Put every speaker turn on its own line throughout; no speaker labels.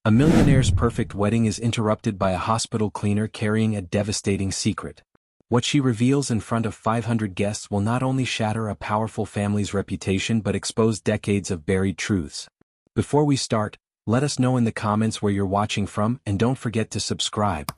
A millionaire's perfect wedding is interrupted by a hospital cleaner carrying a devastating secret. What she reveals in front of 500 guests will not only shatter a powerful family's reputation but expose decades of buried truths. Before we start, let us know in the comments where you're watching from and don't forget to subscribe.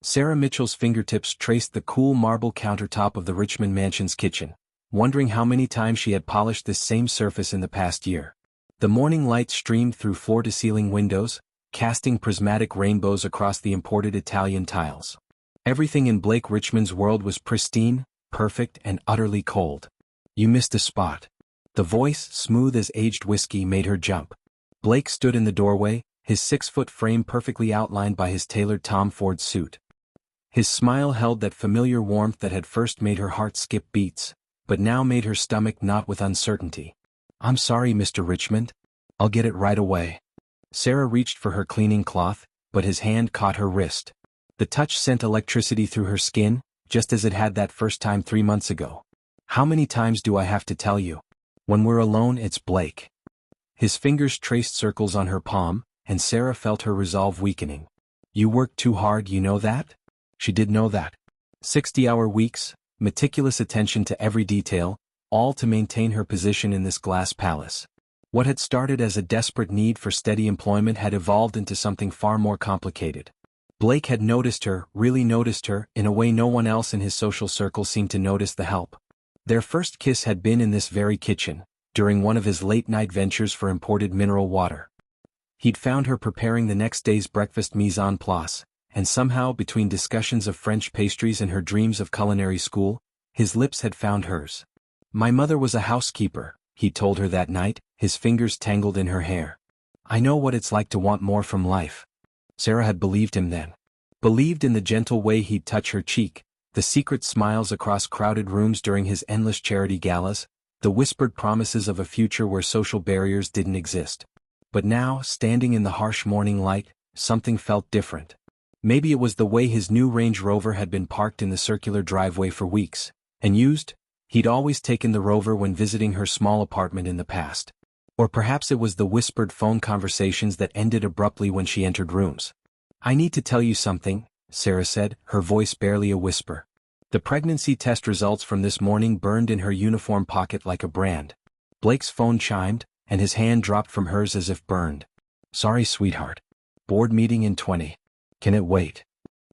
Sarah Mitchell's fingertips traced the cool marble countertop of the Richmond mansion's kitchen, wondering how many times she had polished this same surface in the past year. The morning light streamed through floor-to-ceiling windows, casting prismatic rainbows across the imported Italian tiles. Everything in Blake Richmond's world was pristine, perfect, and utterly cold. "You missed a spot." The voice, smooth as aged whiskey, made her jump. Blake stood in the doorway, his 6-foot frame perfectly outlined by his tailored Tom Ford suit. His smile held that familiar warmth that had first made her heart skip beats, but now made her stomach knot with uncertainty. "I'm sorry, Mr. Richmond. I'll get it right away." Sarah reached for her cleaning cloth, but his hand caught her wrist. The touch sent electricity through her skin, just as it had that first time 3 months ago. "How many times do I have to tell you? When we're alone, it's Blake." His fingers traced circles on her palm, and Sarah felt her resolve weakening. "You work too hard, you know that?" She did know that. 60-hour weeks, meticulous attention to every detail, all to maintain her position in this glass palace. What had started as a desperate need for steady employment had evolved into something far more complicated. Blake had noticed her, really noticed her, in a way no one else in his social circle seemed to notice the help. Their first kiss had been in this very kitchen, during one of his late-night ventures for imported mineral water. He'd found her preparing the next day's breakfast mise en place, and somehow, between discussions of French pastries and her dreams of culinary school, his lips had found hers. "My mother was a housekeeper," he told her that night, his fingers tangled in her hair. "I know what it's like to want more from life." Sarah had believed him then. Believed in the gentle way he'd touch her cheek, the secret smiles across crowded rooms during his endless charity galas, the whispered promises of a future where social barriers didn't exist. But now, standing in the harsh morning light, something felt different. Maybe it was the way his new Range Rover had been parked in the circular driveway for weeks, and used. He'd always taken the Rover when visiting her small apartment in the past. Or perhaps it was the whispered phone conversations that ended abruptly when she entered rooms. "I need to tell you something," Sarah said, her voice barely a whisper. The pregnancy test results from this morning burned in her uniform pocket like a brand. Blake's phone chimed, and his hand dropped from hers as if burned. "Sorry, sweetheart. Board meeting in 20. Can it wait?"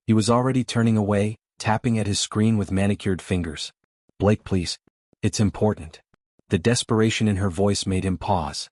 He was already turning away, tapping at his screen with manicured fingers. "Blake, please. It's important." The desperation in her voice made him pause.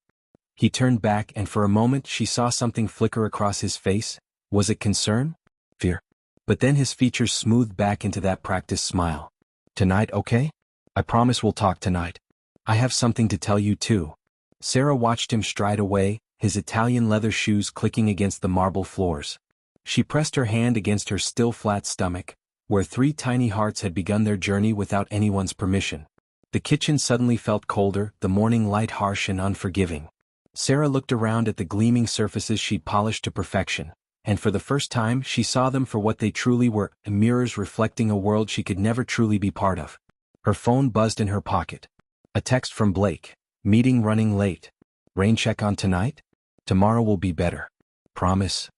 He turned back and for a moment she saw something flicker across his face. Was it concern? Fear? But then his features smoothed back into that practiced smile. "Tonight, okay? I promise we'll talk tonight. I have something to tell you too." Sarah watched him stride away, his Italian leather shoes clicking against the marble floors. She pressed her hand against her still flat stomach, where 3 tiny hearts had begun their journey without anyone's permission. The kitchen suddenly felt colder, the morning light harsh and unforgiving. Sarah looked around at the gleaming surfaces she'd polished to perfection, and for the first time she saw them for what they truly were, mirrors reflecting a world she could never truly be part of. Her phone buzzed in her pocket. A text from Blake. "Meeting running late. Rain check on tonight? Tomorrow will be better. Promise."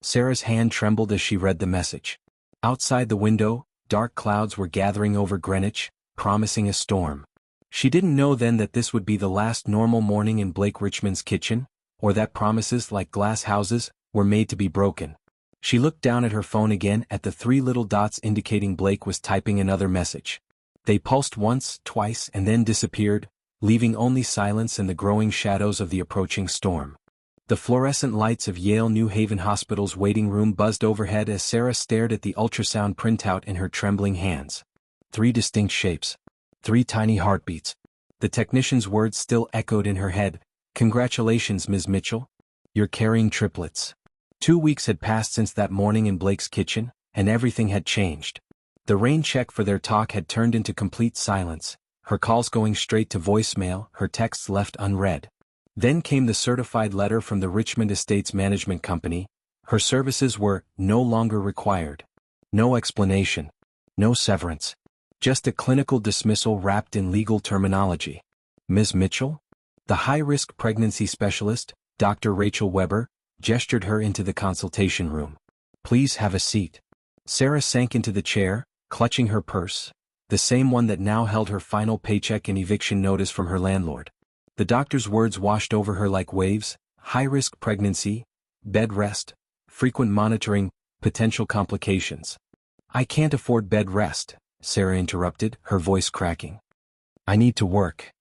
Sarah's hand trembled as she read the message. Outside the window, dark clouds were gathering over Greenwich, promising a storm. She didn't know then that this would be the last normal morning in Blake Richmond's kitchen, or that promises, like glass houses, were made to be broken. She looked down at her phone again at the 3 little dots indicating Blake was typing another message. They pulsed once, twice, and then disappeared, leaving only silence and the growing shadows of the approaching storm. The fluorescent lights of Yale New Haven Hospital's waiting room buzzed overhead as Sarah stared at the ultrasound printout in her trembling hands. 3 distinct shapes. 3 tiny heartbeats. The technician's words still echoed in her head. "Congratulations, Ms. Mitchell. You're carrying triplets." 2 weeks had passed since that morning in Blake's kitchen, and everything had changed. The rain check for their talk had turned into complete silence, her calls going straight to voicemail, her texts left unread. Then came the certified letter from the Richmond Estates Management Company. Her services were no longer required. No explanation. No severance. Just a clinical dismissal wrapped in legal terminology. Ms. Mitchell? The high-risk pregnancy specialist, Dr. Rachel Weber, gestured her into the consultation room. "Please have a seat." Sarah sank into the chair, clutching her purse, the same one that now held her final paycheck and eviction notice from her landlord. The doctor's words washed over her like waves: high-risk pregnancy, bed rest, frequent monitoring, potential complications. "I can't afford bed rest," Sarah interrupted, her voice cracking. "I need to work."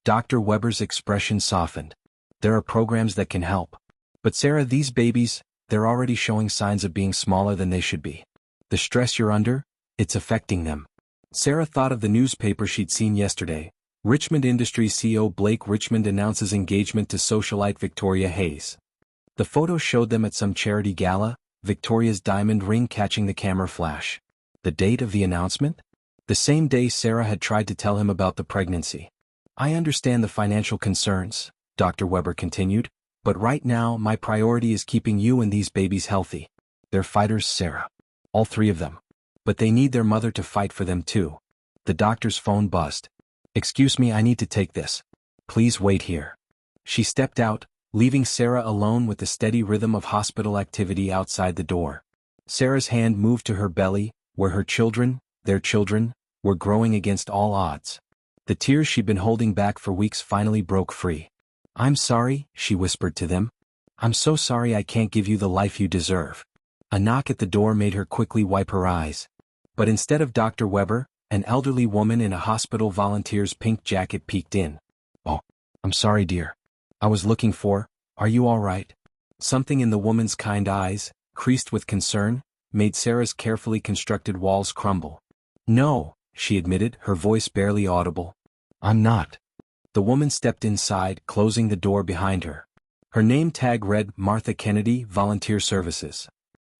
Dr. Weber's expression softened. "There are programs that can help. But Sarah, these babies, they're already showing signs of being smaller than they should be. The stress you're under, it's affecting them." Sarah thought of the newspaper she'd seen yesterday. Richmond Industries CEO Blake Richmond announces engagement to socialite Victoria Hayes. The photo showed them at some charity gala, Victoria's diamond ring catching the camera flash. The date of the announcement? The same day Sarah had tried to tell him about the pregnancy. "I understand the financial concerns," Dr. Weber continued, "but right now my priority is keeping you and these babies healthy. They're fighters, Sarah. All three of them. But they need their mother to fight for them too." The doctor's phone buzzed. "Excuse me, I need to take this. Please wait here." She stepped out, leaving Sarah alone with the steady rhythm of hospital activity outside the door. Sarah's hand moved to her belly, where her children, their children, were growing against all odds. The tears she'd been holding back for weeks finally broke free. "I'm sorry," she whispered to them. "I'm so sorry I can't give you the life you deserve." A knock at the door made her quickly wipe her eyes. But instead of Dr. Weber, an elderly woman in a hospital volunteer's pink jacket peeked in. "Oh, I'm sorry, dear. I was looking for, are you all right?" Something in the woman's kind eyes, creased with concern, made Sarah's carefully constructed walls crumble. "No," she admitted, her voice barely audible. "I'm not." The woman stepped inside, closing the door behind her. Her name tag read Martha Kennedy, Volunteer Services.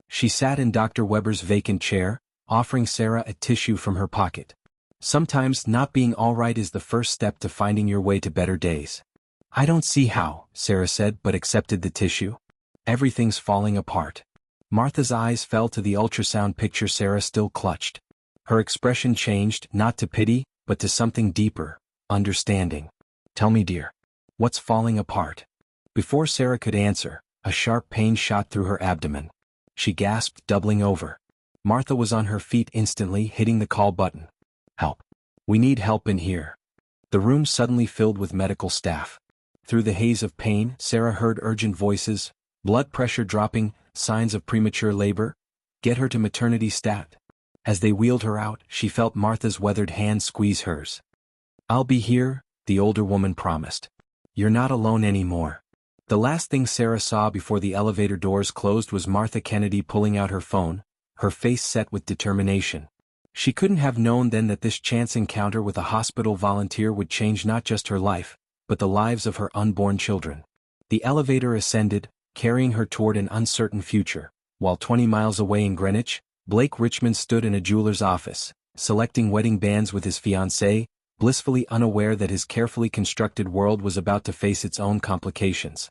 She sat in Dr. Weber's vacant chair, offering Sarah a tissue from her pocket. "Sometimes not being all right is the first step to finding your way to better days." "I don't see how," Sarah said, but accepted the tissue. "Everything's falling apart." Martha's eyes fell to the ultrasound picture Sarah still clutched. Her expression changed, not to pity, but to something deeper: understanding. "Tell me, dear. What's falling apart?" Before Sarah could answer, a sharp pain shot through her abdomen. She gasped, doubling over. Martha was on her feet instantly, hitting the call button. "Help. We need help in here." The room suddenly filled with medical staff. Through the haze of pain, Sarah heard urgent voices: blood pressure dropping, signs of premature labor, get her to maternity stat. As they wheeled her out, she felt Martha's weathered hand squeeze hers. "I'll be here," the older woman promised. "You're not alone anymore." The last thing Sarah saw before the elevator doors closed was Martha Kennedy pulling out her phone, her face set with determination. She couldn't have known then that this chance encounter with a hospital volunteer would change not just her life, but the lives of her unborn children. The elevator ascended, carrying her toward an uncertain future, while 20 miles away in Greenwich, Blake Richmond stood in a jeweler's office, selecting wedding bands with his fiancée, blissfully unaware that his carefully constructed world was about to face its own complications.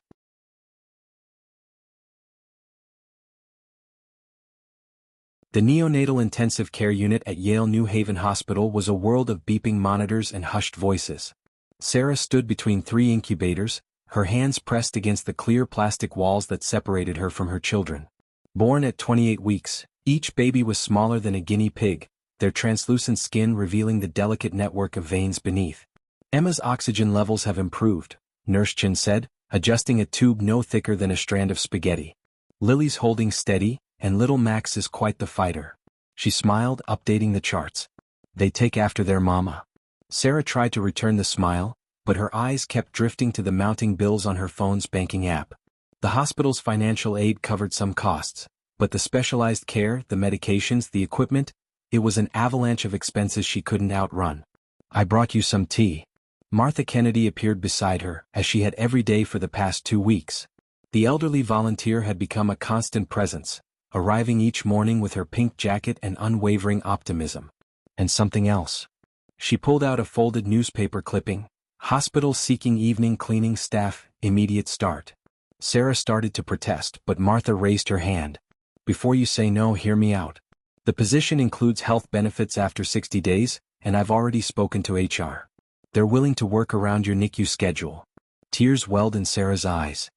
The neonatal intensive care unit at Yale New Haven Hospital was a world of beeping monitors and hushed voices. Sarah stood between 3 incubators, her hands pressed against the clear plastic walls that separated her from her children. Born at 28 weeks, each baby was smaller than a guinea pig, their translucent skin revealing the delicate network of veins beneath. "Emma's oxygen levels have improved," Nurse Chin said, adjusting a tube no thicker than a strand of spaghetti. "Lily's holding steady, and little Max is quite the fighter." She smiled, updating the charts. "They take after their mama." Sarah tried to return the smile, but her eyes kept drifting to the mounting bills on her phone's banking app. The hospital's financial aid covered some costs, but the specialized care, the medications, the equipment, it was an avalanche of expenses she couldn't outrun. "I brought you some tea." Martha Kennedy appeared beside her, as she had every day for the past 2 weeks. The elderly volunteer had become a constant presence, arriving each morning with her pink jacket and unwavering optimism. And something else. She pulled out a folded newspaper clipping: "Hospital seeking evening cleaning staff, immediate start." Sarah started to protest, but Martha raised her hand. "Before you say no, hear me out. The position includes health benefits after 60 days, and I've already spoken to HR. They're willing to work around your NICU schedule." Tears welled in Sarah's eyes.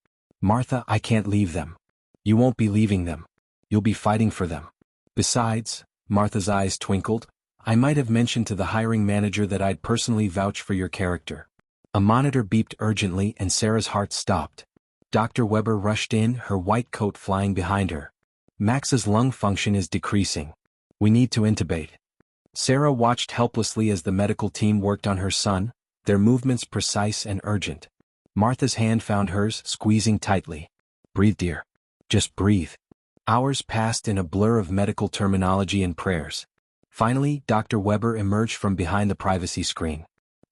Martha, I can't leave them. You won't be leaving them. You'll be fighting for them. Besides, Martha's eyes twinkled, I might have mentioned to the hiring manager that I'd personally vouch for your character. A monitor beeped urgently and Sarah's heart stopped. Dr. Weber rushed in, her white coat flying behind her. Max's lung function is decreasing. We need to intubate. Sarah watched helplessly as the medical team worked on her son, their movements precise and urgent. Martha's hand found hers, squeezing tightly. Breathe, dear. Just breathe. Hours passed in a blur of medical terminology and prayers. Finally, Dr. Weber emerged from behind the privacy screen.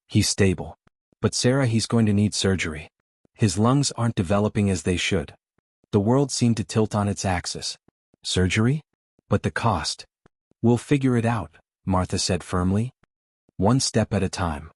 He's stable. But Sarah, he's going to need surgery. His lungs aren't developing as they should. The world seemed to tilt on its axis. Surgery? But the cost. We'll figure it out, Martha said firmly. One step at a time.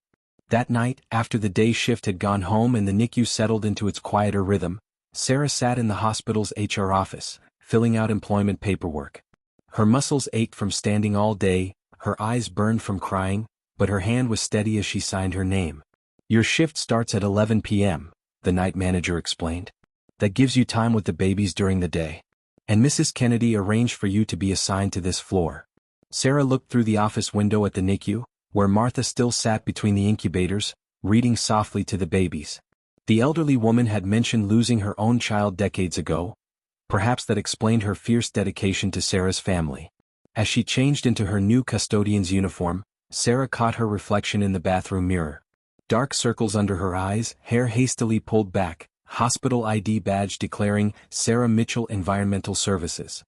That night, after the day shift had gone home and the NICU settled into its quieter rhythm, Sarah sat in the hospital's HR office, filling out employment paperwork. Her muscles ached from standing all day, her eyes burned from crying, but her hand was steady as she signed her name. Your shift starts at 11 p.m., the night manager explained. That gives you time with the babies during the day. And Mrs. Kennedy arranged for you to be assigned to this floor. Sarah looked through the office window at the NICU, where Martha still sat between the incubators, reading softly to the babies. The elderly woman had mentioned losing her own child decades ago. Perhaps that explained her fierce dedication to Sarah's family. As she changed into her new custodian's uniform, Sarah caught her reflection in the bathroom mirror. Dark circles under her eyes, hair hastily pulled back, hospital ID badge declaring Sarah Mitchell Environmental Services.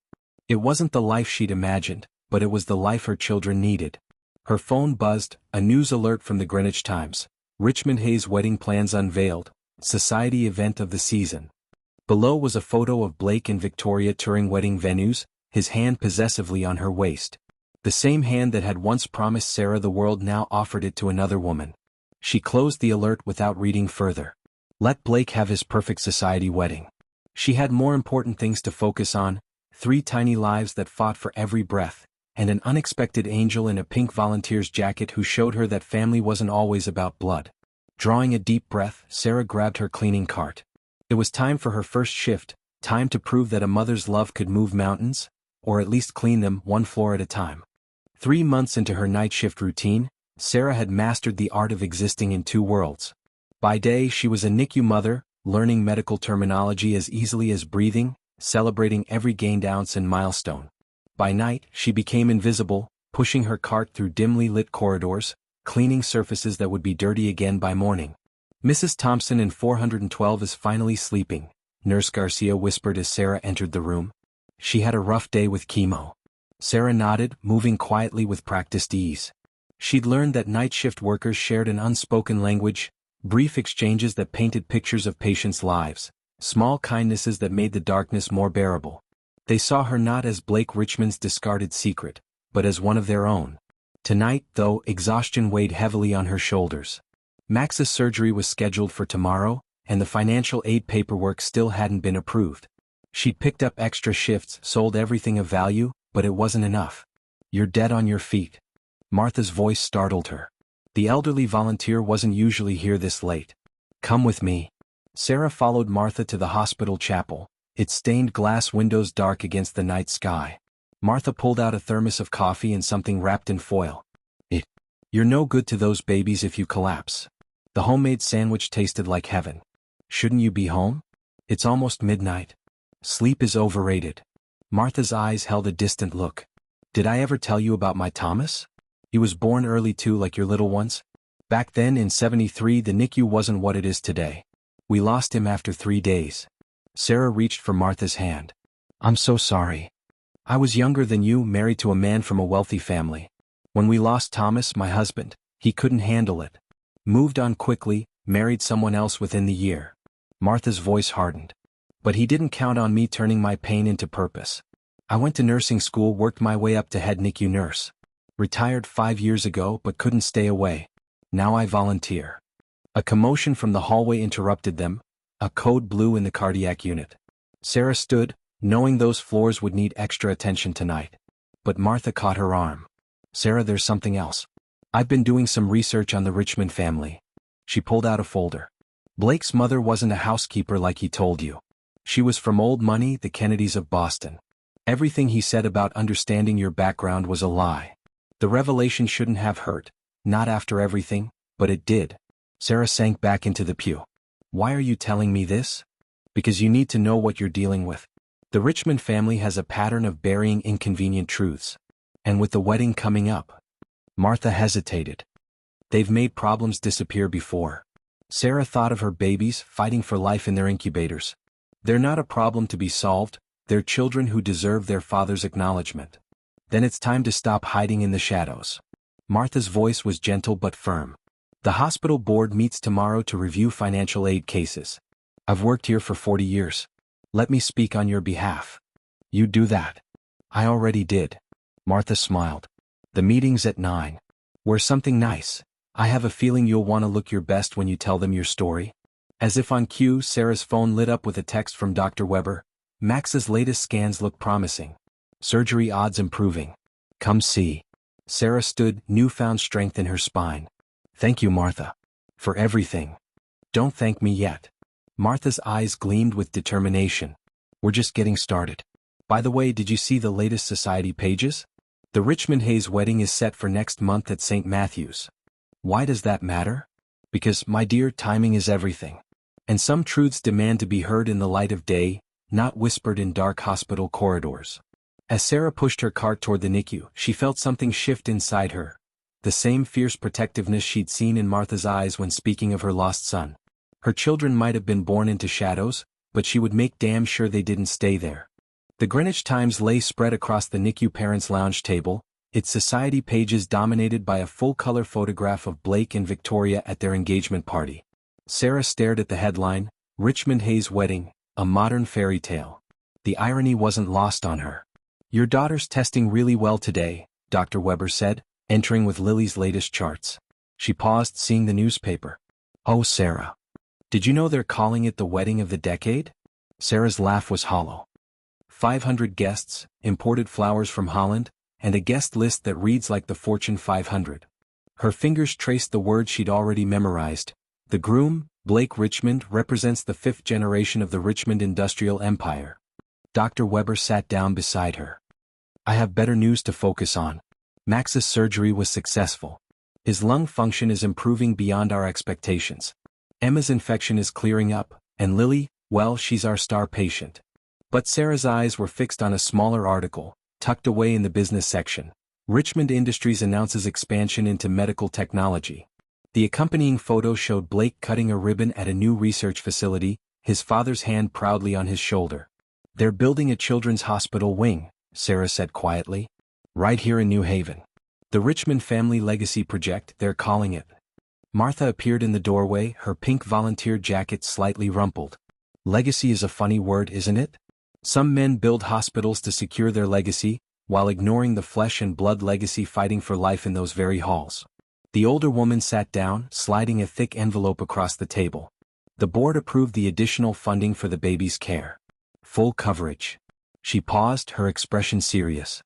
It wasn't the life she'd imagined, but it was the life her children needed. Her phone buzzed, a news alert from the Greenwich Times. Richmond Hayes wedding plans unveiled, society event of the season. Below was a photo of Blake and Victoria touring wedding venues, his hand possessively on her waist. The same hand that had once promised Sarah the world now offered it to another woman. She closed the alert without reading further. Let Blake have his perfect society wedding. She had more important things to focus on, 3 tiny lives that fought for every breath, and an unexpected angel in a pink volunteer's jacket who showed her that family wasn't always about blood. Drawing a deep breath, Sarah grabbed her cleaning cart. It was time for her first shift, time to prove that a mother's love could move mountains, or at least clean them one floor at a time. 3 months into her night shift routine, Sarah had mastered the art of existing in 2 worlds. By day she was a NICU mother, learning medical terminology as easily as breathing, celebrating every gained ounce and milestone. By night she became invisible, pushing her cart through dimly lit corridors, cleaning surfaces that would be dirty again by morning. Mrs. Thompson in 412 is finally sleeping, Nurse Garcia whispered as Sarah entered the room. She had a rough day with chemo. Sarah nodded, moving quietly with practiced ease. She'd learned that night shift workers shared an unspoken language, brief exchanges that painted pictures of patients' lives, small kindnesses that made the darkness more bearable. They saw her not as Blake Richmond's discarded secret, but as one of their own. Tonight, though, exhaustion weighed heavily on her shoulders. Max's surgery was scheduled for tomorrow, and the financial aid paperwork still hadn't been approved. She'd picked up extra shifts, sold everything of value, but it wasn't enough. You're dead on your feet. Martha's voice startled her. The elderly volunteer wasn't usually here this late. Come with me. Sarah followed Martha to the hospital chapel, its stained glass windows dark against the night sky. Martha pulled out a thermos of coffee and something wrapped in foil. You're no good to those babies if you collapse. The homemade sandwich tasted like heaven. Shouldn't you be home? It's almost midnight. Sleep is overrated. Martha's eyes held a distant look. Did I ever tell you about my Thomas? He was born early too, like your little ones. Back then in '73 the NICU wasn't what it is today. We lost him after 3 days. Sarah reached for Martha's hand. I'm so sorry. I was younger than you, married to a man from a wealthy family. When we lost Thomas, my husband, he couldn't handle it. Moved on quickly, married someone else within the year. Martha's voice hardened. But he didn't count on me turning my pain into purpose. I went to nursing school, worked my way up to head NICU nurse. Retired 5 years ago but couldn't stay away. Now I volunteer. A commotion from the hallway interrupted them, a code blue in the cardiac unit. Sarah stood, knowing those floors would need extra attention tonight. But Martha caught her arm. Sarah, there's something else. I've been doing some research on the Richmond family. She pulled out a folder. Blake's mother wasn't a housekeeper like he told you. She was from old money, the Kennedys of Boston. Everything he said about understanding your background was a lie. The revelation shouldn't have hurt, not after everything, but it did. Sarah sank back into the pew. Why are you telling me this? Because you need to know what you're dealing with. The Richmond family has a pattern of burying inconvenient truths. And with the wedding coming up, Martha hesitated. They've made problems disappear before. Sarah thought of her babies fighting for life in their incubators. They're not a problem to be solved, they're children who deserve their father's acknowledgement. Then it's time to stop hiding in the shadows. Martha's voice was gentle but firm. The hospital board meets tomorrow to review financial aid cases. I've worked here for 40 years. Let me speak on your behalf. You do that. I already did. Martha smiled. The meeting's at 9. Wear something nice. I have a feeling you'll want to look your best when you tell them your story. As if on cue, Sarah's phone lit up with a text from Dr. Weber. Max's latest scans look promising. Surgery odds improving. Come see. Sarah stood, newfound strength in her spine. Thank you, Martha. For everything. Don't thank me yet. Martha's eyes gleamed with determination. We're just getting started. By the way, did you see the latest society pages? The Richmond Hayes wedding is set for next month at St. Matthew's. Why does that matter? Because, my dear, timing is everything. And some truths demand to be heard in the light of day, not whispered in dark hospital corridors. As Sarah pushed her cart toward the NICU, she felt something shift inside her. The same fierce protectiveness she'd seen in Martha's eyes when speaking of her lost son. Her children might have been born into shadows, but she would make damn sure they didn't stay there. The Greenwich Times lay spread across the NICU parents' lounge table, its society pages dominated by a full-color photograph of Blake and Victoria at their engagement party. Sarah stared at the headline, Richmond Hayes Wedding, a Modern Fairy Tale. The irony wasn't lost on her. Your daughter's testing really well today, Dr. Weber said, entering with Lily's latest charts. She paused, seeing the newspaper. Oh, Sarah. Did you know they're calling it the wedding of the decade? Sarah's laugh was hollow. 500 guests, imported flowers from Holland, and a guest list that reads like the Fortune 500. Her fingers traced the words she'd already memorized. The groom, Blake Richmond, represents the 5th generation of the Richmond industrial empire. Dr. Weber sat down beside her. I have better news to focus on. Max's surgery was successful. His lung function is improving beyond our expectations. Emma's infection is clearing up, and Lily, well, she's our star patient. But Sarah's eyes were fixed on a smaller article, tucked away in the business section. Richmond Industries announces expansion into medical technology. The accompanying photo showed Blake cutting a ribbon at a new research facility, his father's hand proudly on his shoulder. They're building a children's hospital wing, Sarah said quietly. Right here in New Haven. The Richmond Family Legacy Project, they're calling it. Martha appeared in the doorway, her pink volunteer jacket slightly rumpled. Legacy is a funny word, isn't it? Some men build hospitals to secure their legacy, while ignoring the flesh and blood legacy fighting for life in those very halls. The older woman sat down, sliding a thick envelope across the table. The board approved the additional funding for the baby's care. Full coverage. She paused, her expression serious.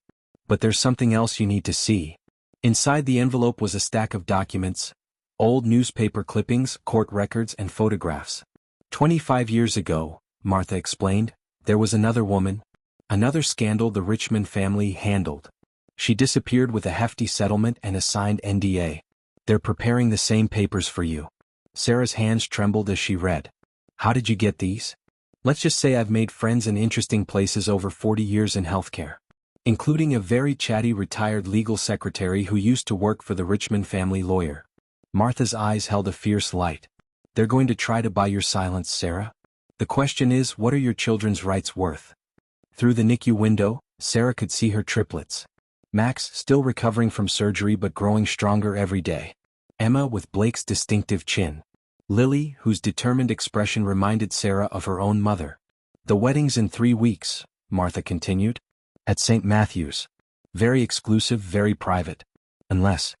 But there's something else you need to see. Inside the envelope was a stack of documents, old newspaper clippings, court records, and photographs. 25 years ago, Martha explained, there was another woman, another scandal the Richmond family handled. She disappeared with a hefty settlement and a signed NDA. They're preparing the same papers for you. Sarah's hands trembled as she read. How did you get these? Let's just say I've made friends in interesting places over 40 years in healthcare, including a very chatty retired legal secretary who used to work for the Richmond family lawyer. Martha's eyes held a fierce light. They're going to try to buy your silence, Sarah. The question is, what are your children's rights worth? Through the NICU window, Sarah could see her triplets. Max, still recovering from surgery but growing stronger every day. Emma with Blake's distinctive chin. Lily, whose determined expression reminded Sarah of her own mother. The wedding's in 3 weeks, Martha continued. At St. Matthew's. Very exclusive, very private. Unless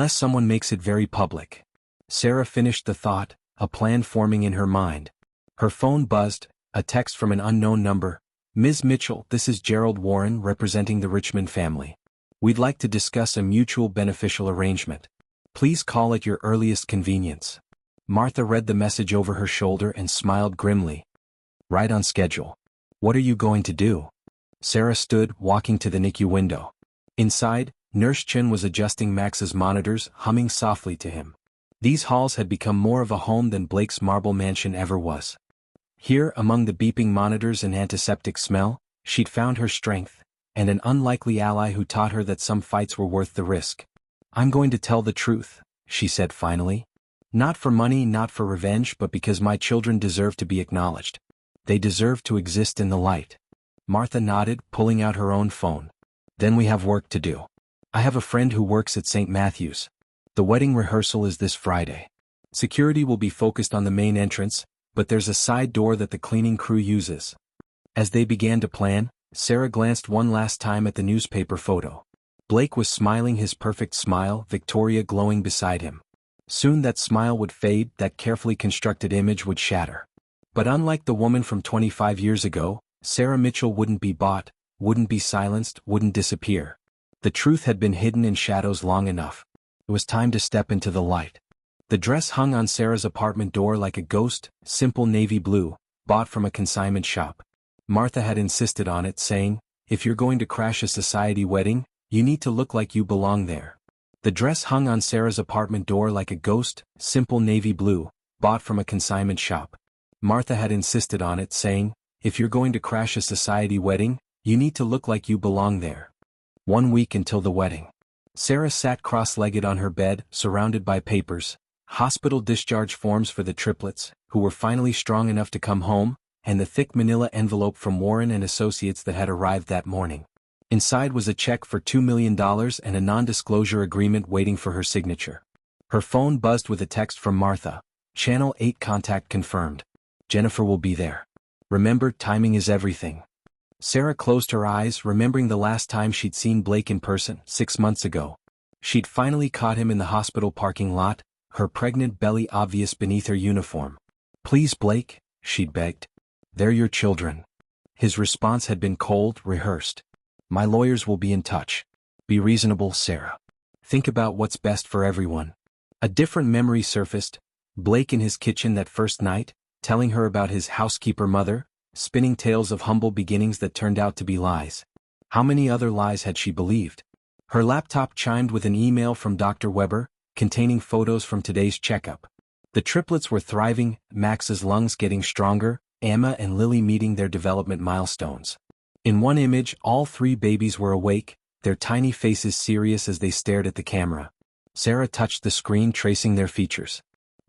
someone makes it very public. Sarah finished the thought, a plan forming in her mind. Her phone buzzed, a text from an unknown number. Ms. Mitchell, this is Gerald Warren representing the Richmond family. We'd like to discuss a mutual beneficial arrangement. Please call at your earliest convenience. Martha read the message over her shoulder and smiled grimly. Right on schedule. What are you going to do? Sarah stood, walking to the NICU window. Inside, Nurse Chen was adjusting Max's monitors, humming softly to him. These halls had become more of a home than Blake's marble mansion ever was. Here, among the beeping monitors and antiseptic smell, she'd found her strength, and an unlikely ally who taught her that some fights were worth the risk. I'm going to tell the truth, she said finally. Not for money, not for revenge, but because my children deserve to be acknowledged. They deserve to exist in the light. Martha nodded, pulling out her own phone. Then we have work to do. I have a friend who works at St. Matthew's. The wedding rehearsal is this Friday. Security will be focused on the main entrance, but there's a side door that the cleaning crew uses. As they began to plan, Sarah glanced one last time at the newspaper photo. Blake was smiling his perfect smile, Victoria glowing beside him. Soon that smile would fade, that carefully constructed image would shatter. But unlike the woman from 25 years ago, Sarah Mitchell wouldn't be bought, wouldn't be silenced, wouldn't disappear. The truth had been hidden in shadows long enough. It was time to step into the light. The dress hung on Sarah's apartment door like a ghost, simple navy blue, bought from a consignment shop. Martha had insisted on it, saying, "If you're going to crash a society wedding, you need to look like you belong there." The dress hung on Sarah's apartment door like a ghost, simple navy blue, bought from a consignment shop. Martha had insisted on it, saying, "If you're going to crash a society wedding, you need to look like you belong there." 1 week until the wedding. Sarah sat cross-legged on her bed, surrounded by papers, hospital discharge forms for the triplets, who were finally strong enough to come home, and the thick manila envelope from Warren and Associates that had arrived that morning. Inside was a check for $2 million and a non-disclosure agreement waiting for her signature. Her phone buzzed with a text from Martha. Channel 8 contact confirmed. Jennifer will be there. Remember, timing is everything. Sarah closed her eyes, remembering the last time she'd seen Blake in person, 6 months ago. She'd finally caught him in the hospital parking lot, her pregnant belly obvious beneath her uniform. "Please, Blake," she'd begged. "They're your children." His response had been cold, rehearsed. "My lawyers will be in touch. Be reasonable, Sarah. Think about what's best for everyone." A different memory surfaced. Blake in his kitchen that first night, telling her about his housekeeper mother, spinning tales of humble beginnings that turned out to be lies. How many other lies had she believed? Her laptop chimed with an email from Dr. Weber, containing photos from today's checkup. The triplets were thriving, Max's lungs getting stronger, Emma and Lily meeting their development milestones. In one image, all 3 babies were awake, their tiny faces serious as they stared at the camera. Sarah touched the screen, tracing their features.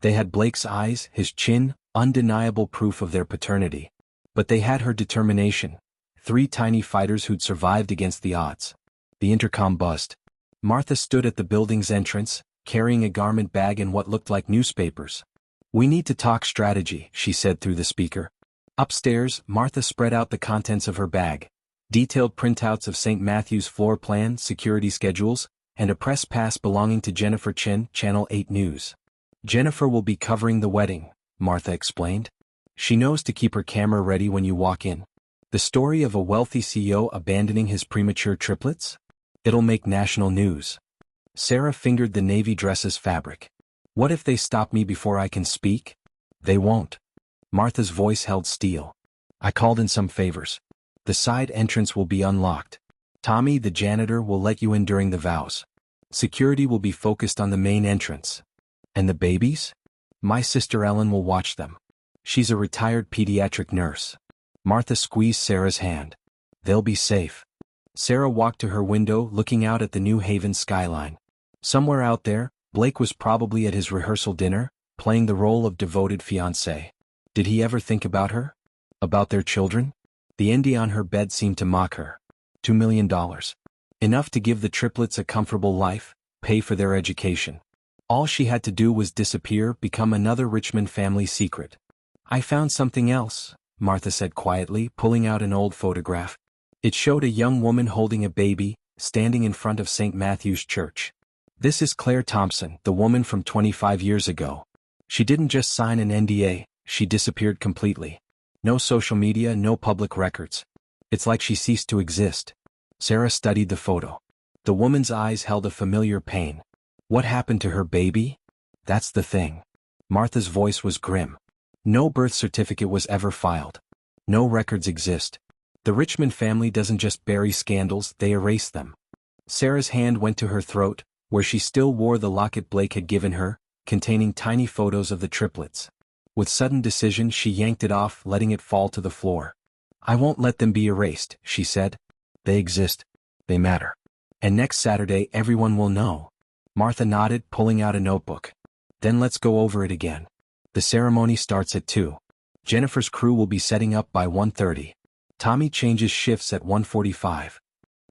They had Blake's eyes, his chin, undeniable proof of their paternity. But they had her determination. 3 tiny fighters who'd survived against the odds. The intercom buzzed. Martha stood at the building's entrance, carrying a garment bag and what looked like newspapers. "We need to talk strategy," she said through the speaker. Upstairs, Martha spread out the contents of her bag. Detailed printouts of St. Matthew's floor plan, security schedules, and a press pass belonging to Jennifer Chen, Channel 8 News. "Jennifer will be covering the wedding," Martha explained. "She knows to keep her camera ready when you walk in. The story of a wealthy CEO abandoning his premature triplets? It'll make national news." Sarah fingered the navy dress's fabric. "What if they stop me before I can speak?" "They won't." Martha's voice held steel. "I called in some favors. The side entrance will be unlocked. Tommy, the janitor, will let you in during the vows. Security will be focused on the main entrance. And the babies? My sister Ellen will watch them. She's a retired pediatric nurse." Martha squeezed Sarah's hand. "They'll be safe." Sarah walked to her window, looking out at the New Haven skyline. Somewhere out there, Blake was probably at his rehearsal dinner, playing the role of devoted fiancé. Did he ever think about her? About their children? The ND on her bed seemed to mock her. $2 million. Enough to give the triplets a comfortable life, pay for their education. All she had to do was disappear, become another Richmond family secret. "I found something else," Martha said quietly, pulling out an old photograph. It showed a young woman holding a baby, standing in front of St. Matthew's Church. "This is Claire Thompson, the woman from 25 years ago. She didn't just sign an NDA, she disappeared completely. No social media, no public records. It's like she ceased to exist." Sarah studied the photo. The woman's eyes held a familiar pain. What happened to her baby? That's the thing. Martha's voice was grim. No birth certificate was ever filed. No records exist. The Richmond family doesn't just bury scandals, they erase them. Sarah's hand went to her throat, where she still wore the locket Blake had given her, containing tiny photos of the triplets. With sudden decision she yanked it off, letting it fall to the floor. "I won't let them be erased," she said. "They exist. They matter. And next Saturday everyone will know." Martha nodded, pulling out a notebook. "Then let's go over it again. The ceremony starts at 2. Jennifer's crew will be setting up by 1:30. Tommy changes shifts at 1:45.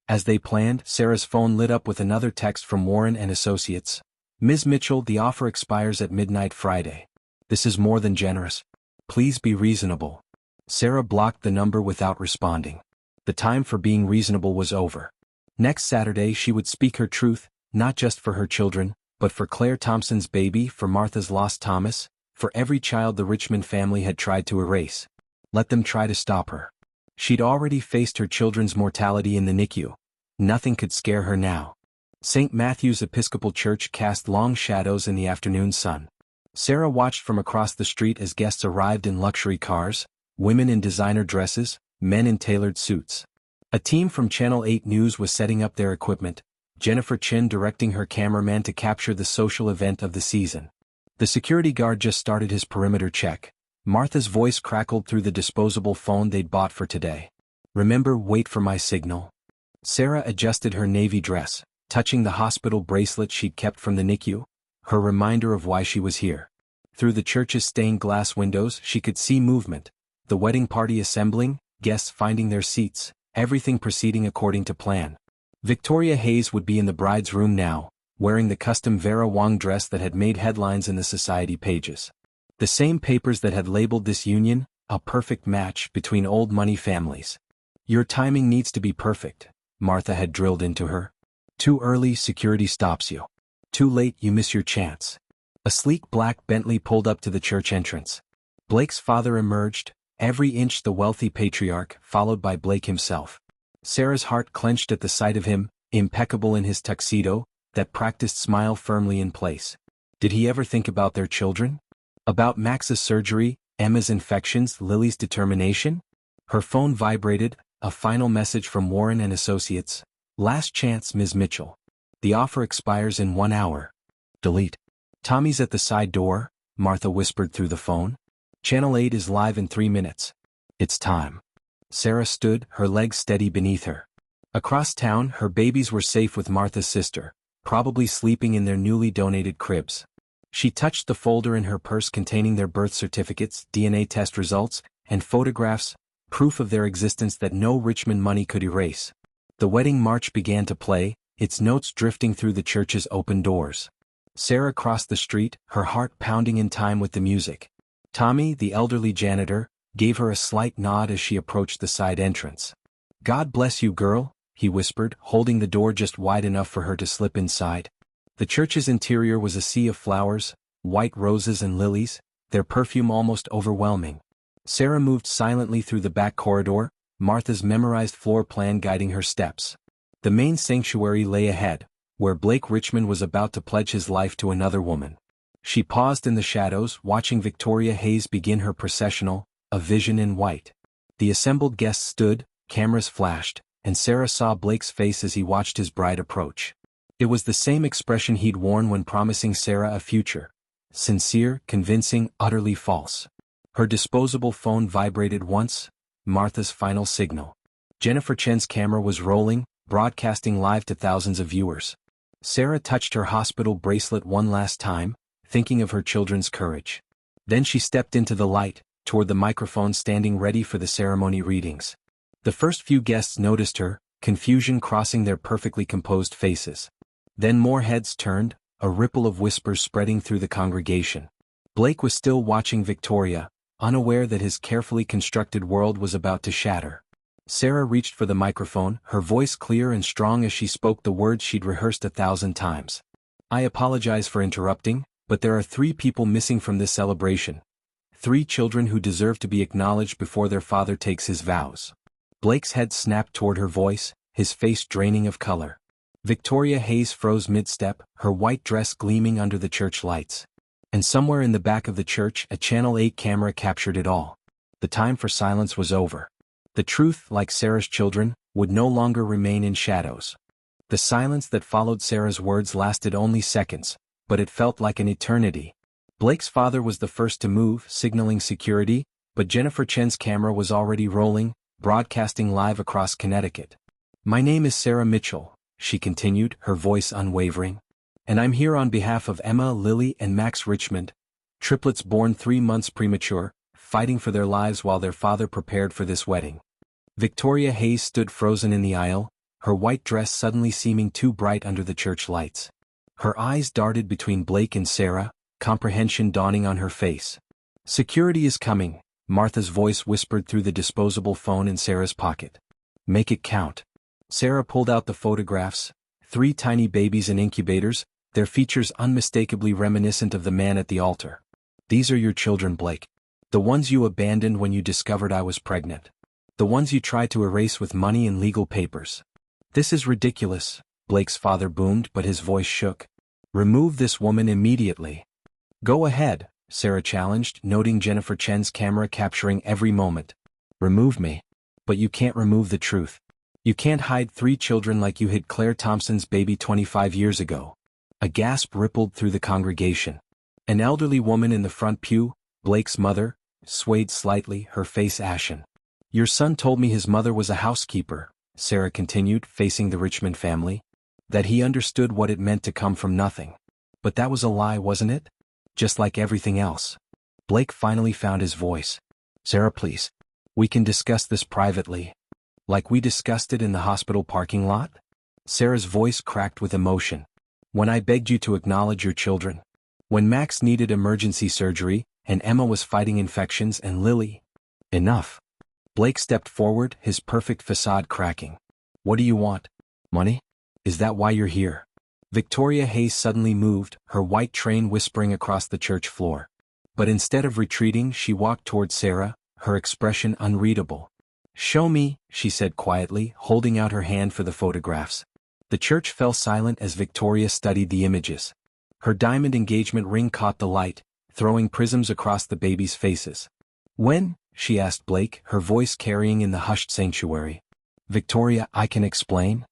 As they planned, Sarah's phone lit up with another text from Warren and Associates. "Ms. Mitchell, the offer expires at midnight Friday. This is more than generous. Please be reasonable." Sarah blocked the number without responding. The time for being reasonable was over. Next Saturday she would speak her truth, not just for her children, but for Claire Thompson's baby, for Martha's lost Thomas, for every child the Richmond family had tried to erase. Let them try to stop her. She'd already faced her children's mortality in the NICU. Nothing could scare her now. St. Matthew's Episcopal Church cast long shadows in the afternoon sun. Sarah watched from across the street as guests arrived in luxury cars, women in designer dresses, men in tailored suits. A team from Channel 8 News was setting up their equipment, Jennifer Chin directing her cameraman to capture the social event of the season. The security guard just started his perimeter check. Martha's voice crackled through the disposable phone they'd bought for today. "Remember, wait for my signal." Sarah adjusted her navy dress, touching the hospital bracelet she'd kept from the NICU, her reminder of why she was here. Through the church's stained glass windows she could see movement, the wedding party assembling, guests finding their seats, everything proceeding according to plan. Victoria Hayes would be in the bride's room now, wearing the custom Vera Wang dress that had made headlines in the society pages. The same papers that had labeled this union a perfect match between old money families. "Your timing needs to be perfect," Martha had drilled into her. "Too early, security stops you. Too late, you miss your chance." A sleek black Bentley pulled up to the church entrance. Blake's father emerged, every inch the wealthy patriarch, followed by Blake himself. Sarah's heart clenched at the sight of him, impeccable in his tuxedo, that practiced smile firmly in place. Did he ever think about their children? About Max's surgery, Emma's infections, Lily's determination? Her phone vibrated, a final message from Warren and Associates. "Last chance, Ms. Mitchell. The offer expires in 1 hour. Delete." "Tommy's at the side door," Martha whispered through the phone. "Channel 8 is live in 3 minutes. It's time." Sarah stood, her legs steady beneath her. Across town, her babies were safe with Martha's sister, probably sleeping in their newly donated cribs. She touched the folder in her purse containing their birth certificates, DNA test results, and photographs, proof of their existence that no Richmond money could erase. The wedding march began to play, its notes drifting through the church's open doors. Sarah crossed the street, her heart pounding in time with the music. Tommy, the elderly janitor, gave her a slight nod as she approached the side entrance. "God bless you, girl," he whispered, holding the door just wide enough for her to slip inside. The church's interior was a sea of flowers, white roses and lilies, their perfume almost overwhelming. Sarah moved silently through the back corridor, Martha's memorized floor plan guiding her steps. The main sanctuary lay ahead, where Blake Richmond was about to pledge his life to another woman. She paused in the shadows, watching Victoria Hayes begin her processional, a vision in white. The assembled guests stood, cameras flashed, and Sarah saw Blake's face as he watched his bride approach. It was the same expression he'd worn when promising Sarah a future. Sincere, convincing, utterly false. Her disposable phone vibrated once, Martha's final signal. Jennifer Chen's camera was rolling, broadcasting live to thousands of viewers. Sarah touched her hospital bracelet one last time, thinking of her children's courage. Then she stepped into the light, toward the microphone standing ready for the ceremony readings. The first few guests noticed her, confusion crossing their perfectly composed faces. Then more heads turned, a ripple of whispers spreading through the congregation. Blake was still watching Victoria, unaware that his carefully constructed world was about to shatter. Sarah reached for the microphone, her voice clear and strong as she spoke the words she'd rehearsed 1,000 times. "I apologize for interrupting, but there are 3 people missing from this celebration. 3 children who deserve to be acknowledged before their father takes his vows." Blake's head snapped toward her voice, his face draining of color. Victoria Hayes froze mid-step, her white dress gleaming under the church lights. And somewhere in the back of the church, a Channel 8 camera captured it all. The time for silence was over. The truth, like Sarah's children, would no longer remain in shadows. The silence that followed Sarah's words lasted only seconds, but it felt like an eternity. Blake's father was the first to move, signaling security, but Jennifer Chen's camera was already rolling, broadcasting live across Connecticut. "My name is Sarah Mitchell," she continued, her voice unwavering. "And I'm here on behalf of Emma, Lily, and Max Richmond, triplets born 3 months premature, fighting for their lives while their father prepared for this wedding." Victoria Hayes stood frozen in the aisle, her white dress suddenly seeming too bright under the church lights. Her eyes darted between Blake and Sarah, comprehension dawning on her face. "Security is coming," Martha's voice whispered through the disposable phone in Sarah's pocket. "Make it count." Sarah pulled out the photographs, 3 tiny babies in incubators, their features unmistakably reminiscent of the man at the altar. "These are your children, Blake. The ones you abandoned when you discovered I was pregnant. The ones you tried to erase with money and legal papers." "This is ridiculous," Blake's father boomed, but his voice shook. "Remove this woman immediately." "Go ahead," Sarah challenged, noting Jennifer Chen's camera capturing every moment. "Remove me. But you can't remove the truth. You can't hide 3 children like you hid Claire Thompson's baby 25 years ago." A gasp rippled through the congregation. An elderly woman in the front pew, Blake's mother, swayed slightly, her face ashen. "Your son told me his mother was a housekeeper," Sarah continued, facing the Richmond family. "That he understood what it meant to come from nothing. But that was a lie, wasn't it? Just like everything else." Blake finally found his voice. "Sarah, please. We can discuss this privately. Like we discussed it in the hospital parking lot?" Sarah's voice cracked with emotion. "When I begged you to acknowledge your children. When Max needed emergency surgery, and Emma was fighting infections and Lily." "Enough." Blake stepped forward, his perfect facade cracking. "What do you want? Money? Is that why you're here?" Victoria Hayes suddenly moved, her white train whispering across the church floor. But instead of retreating, she walked toward Sarah, her expression unreadable. "Show me," she said quietly, holding out her hand for the photographs. The church fell silent as Victoria studied the images. Her diamond engagement ring caught the light, throwing prisms across the babies' faces. "When?" she asked Blake, her voice carrying in the hushed sanctuary. "Victoria, I can explain."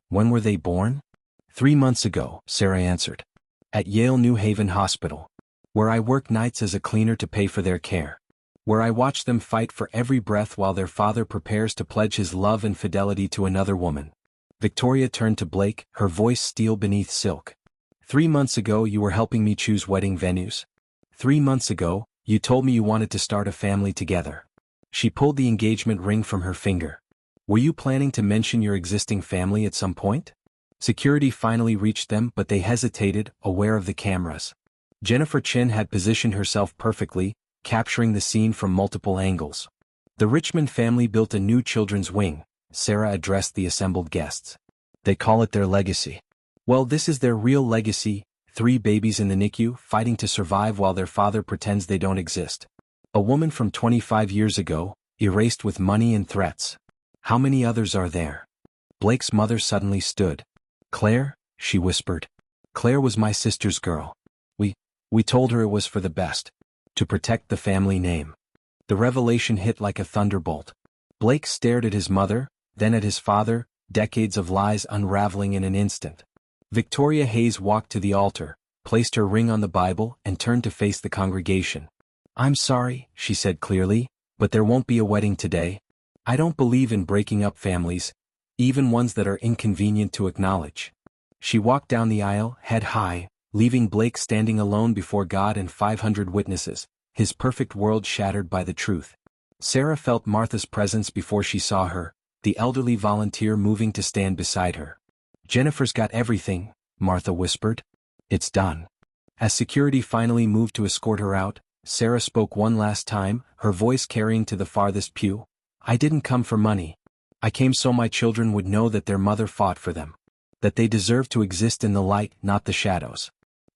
"When were they born?" 3 months ago," Sarah answered. "At Yale New Haven Hospital. Where I work nights as a cleaner to pay for their care. Where I watch them fight for every breath while their father prepares to pledge his love and fidelity to another woman." Victoria turned to Blake, her voice steel beneath silk. 3 months ago you were helping me choose wedding venues. 3 months ago, you told me you wanted to start a family together." She pulled the engagement ring from her finger. "Were you planning to mention your existing family at some point?" Security finally reached them, but they hesitated, aware of the cameras. Jennifer Chen had positioned herself perfectly, capturing the scene from multiple angles. "The Richmond family built a new children's wing," Sarah addressed the assembled guests. "They call it their legacy. Well, this is their real legacy, 3 babies in the NICU fighting to survive while their father pretends they don't exist. A woman from 25 years ago, erased with money and threats. How many others are there?" Blake's mother suddenly stood. "Claire," she whispered. "Claire was my sister's girl. We told her it was for the best. To protect the family name." The revelation hit like a thunderbolt. Blake stared at his mother, then at his father, decades of lies unraveling in an instant. Victoria Hayes walked to the altar, placed her ring on the Bible, and turned to face the congregation. "I'm sorry," she said clearly, "but there won't be a wedding today. I don't believe in breaking up families, even ones that are inconvenient to acknowledge." She walked down the aisle, head high, leaving Blake standing alone before God and 500 witnesses, his perfect world shattered by the truth. Sarah felt Martha's presence before she saw her, the elderly volunteer moving to stand beside her. "Jennifer's got everything," Martha whispered. "It's done." As security finally moved to escort her out, Sarah spoke one last time, her voice carrying to the farthest pew. "I didn't come for money. I came so my children would know that their mother fought for them. That they deserve to exist in the light, not the shadows.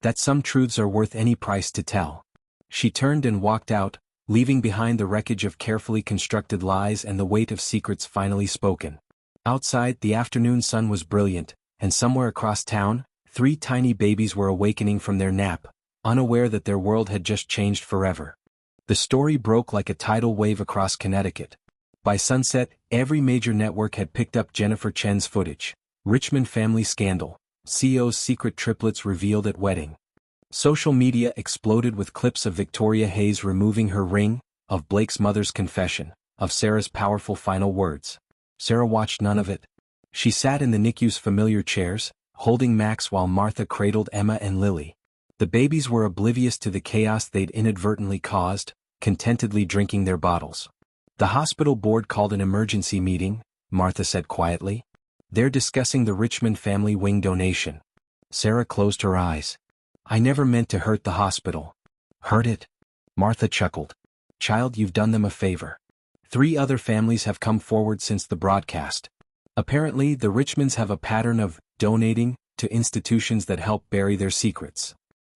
That some truths are worth any price to tell." She turned and walked out, leaving behind the wreckage of carefully constructed lies and the weight of secrets finally spoken. Outside, the afternoon sun was brilliant, and somewhere across town, 3 tiny babies were awakening from their nap, unaware that their world had just changed forever. The story broke like a tidal wave across Connecticut. By sunset, every major network had picked up Jennifer Chen's footage. Richmond family scandal. CEO's secret triplets revealed at wedding. Social media exploded with clips of Victoria Hayes removing her ring, of Blake's mother's confession, of Sarah's powerful final words. Sarah watched none of it. She sat in the NICU's familiar chairs, holding Max while Martha cradled Emma and Lily. The babies were oblivious to the chaos they'd inadvertently caused, contentedly drinking their bottles. The hospital board called an emergency meeting, Martha said quietly. They're discussing the Richmond family wing donation. Sarah closed her eyes. I never meant to hurt the hospital. Hurt it? Martha chuckled. Child, you've done them a favor. 3 other families have come forward since the broadcast. Apparently, the Richmonds have a pattern of donating to institutions that help bury their secrets.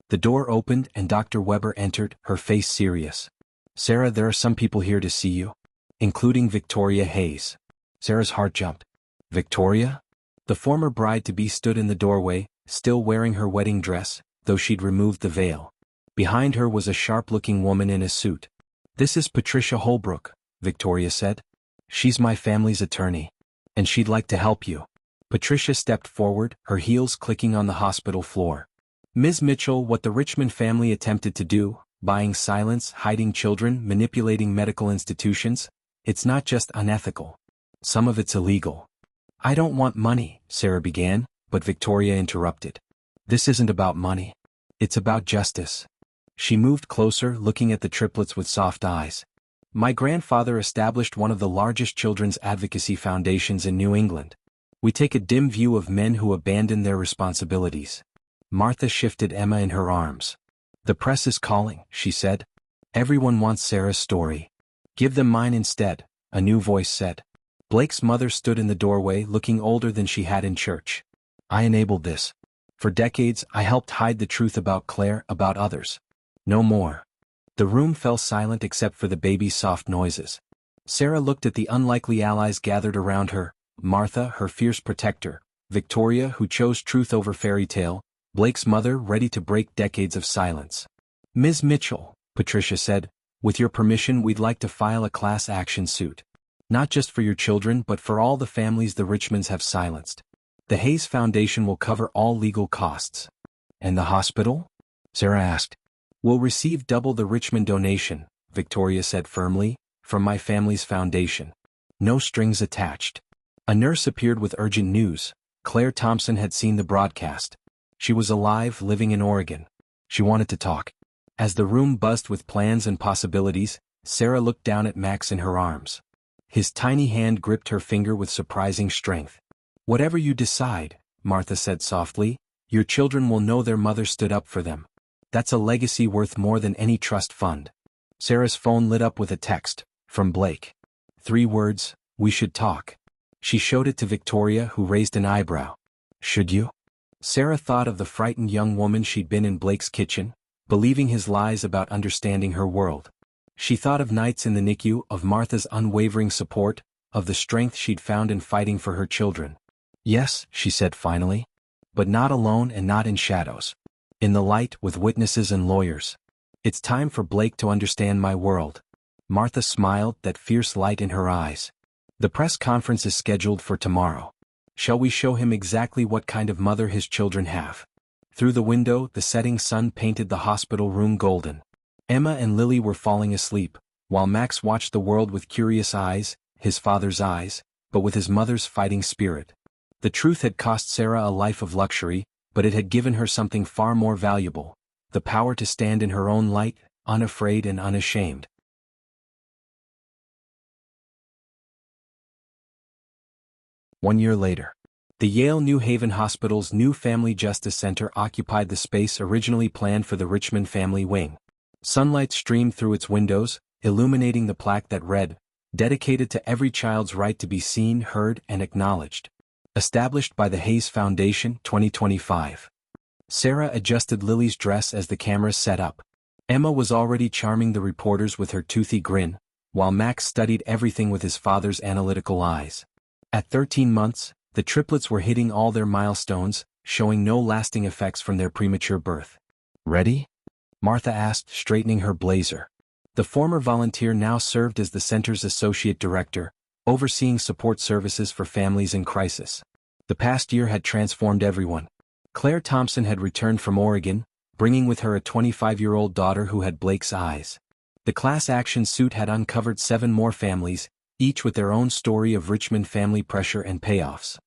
The door opened and Dr. Weber entered, her face serious. Sarah, there are some people here to see you, including Victoria Hayes. Sarah's heart jumped. Victoria? The former bride-to-be stood in the doorway, still wearing her wedding dress, though she'd removed the veil. Behind her was a sharp-looking woman in a suit. This is Patricia Holbrook, Victoria said. She's my family's attorney, and she'd like to help you. Patricia stepped forward, her heels clicking on the hospital floor. Ms. Mitchell, what the Richmond family attempted to do, buying silence, hiding children, manipulating medical institutions, it's not just unethical. Some of it's illegal. I don't want money, Sarah began, but Victoria interrupted. This isn't about money. It's about justice. She moved closer, looking at the triplets with soft eyes. My grandfather established one of the largest children's advocacy foundations in New England. We take a dim view of men who abandon their responsibilities. Martha shifted Emma in her arms. The press is calling, she said. Everyone wants Sarah's story. Give them mine instead, a new voice said. Blake's mother stood in the doorway, looking older than she had in church. I enabled this. For decades, I helped hide the truth about Claire, about others. No more. The room fell silent except for the baby's soft noises. Sarah looked at the unlikely allies gathered around her, Martha, her fierce protector, Victoria, who chose truth over fairy tale, Blake's mother, ready to break decades of silence. Ms. Mitchell, Patricia said, with your permission, we'd like to file a class action suit. Not just for your children but for all the families the Richmonds have silenced. The Hayes Foundation will cover all legal costs. And the hospital? Sarah asked. We'll receive double the Richmond donation, Victoria said firmly, from my family's foundation. No strings attached. A nurse appeared with urgent news. Claire Thompson had seen the broadcast. She was alive, living in Oregon. She wanted to talk. As the room buzzed with plans and possibilities, Sarah looked down at Max in her arms. His tiny hand gripped her finger with surprising strength. Whatever you decide, Martha said softly, your children will know their mother stood up for them. That's a legacy worth more than any trust fund. Sarah's phone lit up with a text, from Blake. 3 words, we should talk. She showed it to Victoria, who raised an eyebrow. Should you? Sarah thought of the frightened young woman she'd been in Blake's kitchen, believing his lies about understanding her world. She thought of nights in the NICU, of Martha's unwavering support, of the strength she'd found in fighting for her children. Yes, she said finally. But not alone and not in shadows. In the light, with witnesses and lawyers. It's time for Blake to understand my world. Martha smiled, that fierce light in her eyes. The press conference is scheduled for tomorrow. Shall we show him exactly what kind of mother his children have? Through the window, the setting sun painted the hospital room golden. Emma and Lily were falling asleep, while Max watched the world with curious eyes, his father's eyes, but with his mother's fighting spirit. The truth had cost Sarah a life of luxury, but it had given her something far more valuable, the power to stand in her own light, unafraid and unashamed. 1 year later. The Yale New Haven Hospital's new Family Justice Center occupied the space originally planned for the Richmond family wing. Sunlight streamed through its windows, illuminating the plaque that read, dedicated to every child's right to be seen, heard, and acknowledged. Established by the Hayes Foundation, 2025. Sarah adjusted Lily's dress as the cameras set up. Emma was already charming the reporters with her toothy grin, while Max studied everything with his father's analytical eyes. At 13 months, the triplets were hitting all their milestones, showing no lasting effects from their premature birth. Ready? Martha asked, straightening her blazer. The former volunteer now served as the center's associate director, overseeing support services for families in crisis. The past year had transformed everyone. Claire Thompson had returned from Oregon, bringing with her a 25-year-old daughter who had Blake's eyes. The class action suit had uncovered 7 more families, each with their own story of Richmond family pressure and payoffs.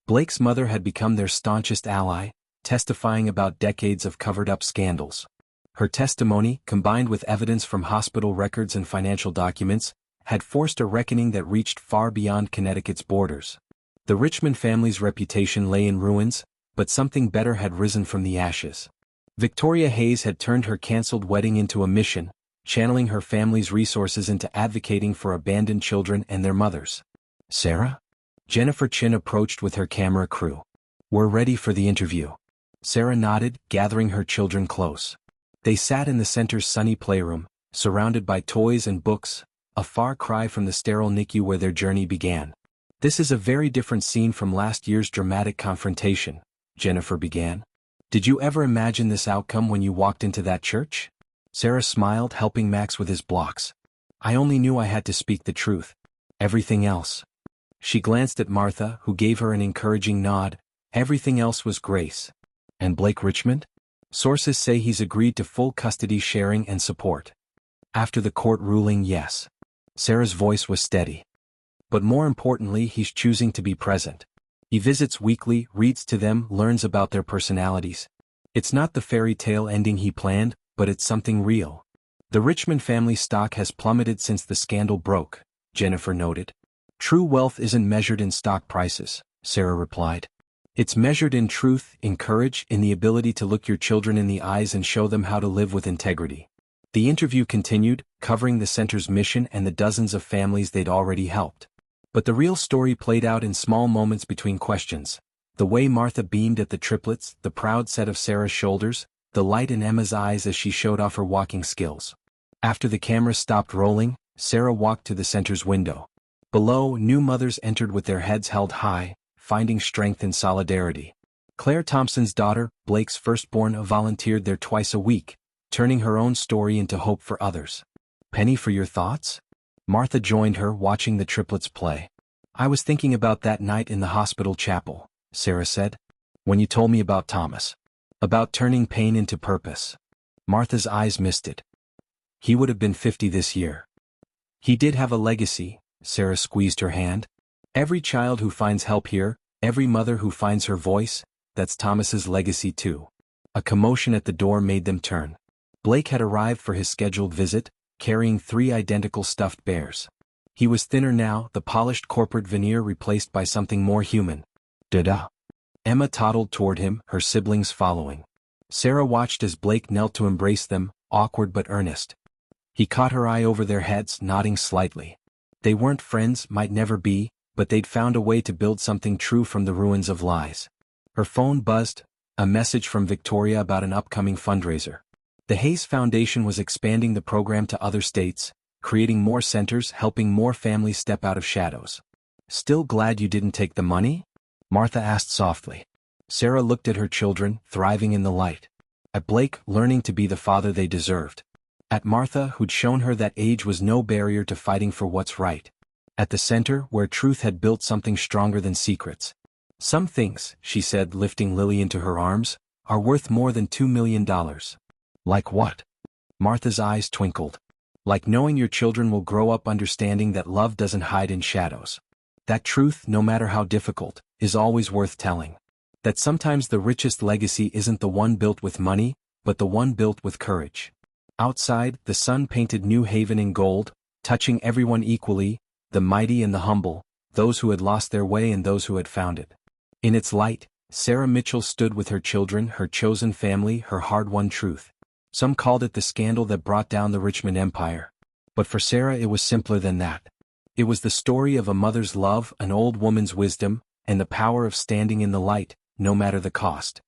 Blake's mother had become their staunchest ally, testifying about decades of covered-up scandals. Her testimony, combined with evidence from hospital records and financial documents, had forced a reckoning that reached far beyond Connecticut's borders. The Richmond family's reputation lay in ruins, but something better had risen from the ashes. Victoria Hayes had turned her canceled wedding into a mission, channeling her family's resources into advocating for abandoned children and their mothers. "Sarah?" Jennifer Chin approached with her camera crew. "We're ready for the interview." Sarah nodded, gathering her children close. They sat in the center's sunny playroom, surrounded by toys and books, a far cry from the sterile NICU where their journey began. "This is a very different scene from last year's dramatic confrontation," Jennifer began. "Did you ever imagine this outcome when you walked into that church?" Sarah smiled, helping Max with his blocks. "I only knew I had to speak the truth. Everything else." She glanced at Martha, who gave her an encouraging nod. "Everything else was grace." "And Blake Richmond? Sources say he's agreed to full custody sharing and support." "After the court ruling, yes." Sarah's voice was steady. "But more importantly, he's choosing to be present. He visits weekly, reads to them, learns about their personalities. It's not the fairy tale ending he planned, but it's something real." "The Richmond family stock has plummeted since the scandal broke," Jennifer noted. "True wealth isn't measured in stock prices," Sarah replied. "It's measured in truth, in courage, in the ability to look your children in the eyes and show them how to live with integrity." The interview continued, covering the center's mission and the dozens of families they'd already helped. But the real story played out in small moments between questions. The way Martha beamed at the triplets, the proud set of Sarah's shoulders, the light in Emma's eyes as she showed off her walking skills. After the camera stopped rolling, Sarah walked to the center's window. Below, new mothers entered with their heads held high, finding strength in solidarity. Claire Thompson's daughter, Blake's firstborn, volunteered there twice a week, turning her own story into hope for others. "Penny, for your thoughts?" Martha joined her, watching the triplets play. "I was thinking about that night in the hospital chapel," Sarah said. "When you told me about Thomas. About turning pain into purpose." Martha's eyes misted. "He would have been 50 this year." "He did have a legacy," Sarah squeezed her hand. "Every child who finds help here, every mother who finds her voice, that's Thomas's legacy too." A commotion at the door made them turn. Blake had arrived for his scheduled visit, carrying 3 identical stuffed bears. He was thinner now, the polished corporate veneer replaced by something more human. "Da-da." Emma toddled toward him, her siblings following. Sarah watched as Blake knelt to embrace them, awkward but earnest. He caught her eye over their heads, nodding slightly. They weren't friends, might never be, but they'd found a way to build something true from the ruins of lies. Her phone buzzed, a message from Victoria about an upcoming fundraiser. The Hayes Foundation was expanding the program to other states, creating more centers, helping more families step out of shadows. "Still glad you didn't take the money?" Martha asked softly. Sarah looked at her children, thriving in the light. At Blake, learning to be the father they deserved. At Martha, who'd shown her that age was no barrier to fighting for what's right. At the center, where truth had built something stronger than secrets. "Some things," she said, lifting Lily into her arms, "are worth more than $2 million. "Like what?" Martha's eyes twinkled. "Like knowing your children will grow up understanding that love doesn't hide in shadows. That truth, no matter how difficult, is always worth telling. That sometimes the richest legacy isn't the one built with money, but the one built with courage." Outside, the sun painted New Haven in gold, touching everyone equally, the mighty and the humble, those who had lost their way and those who had found it. In its light, Sarah Mitchell stood with her children, her chosen family, her hard-won truth. Some called it the scandal that brought down the Richmond Empire. But for Sarah it was simpler than that. It was the story of a mother's love, an old woman's wisdom, and the power of standing in the light, no matter the cost.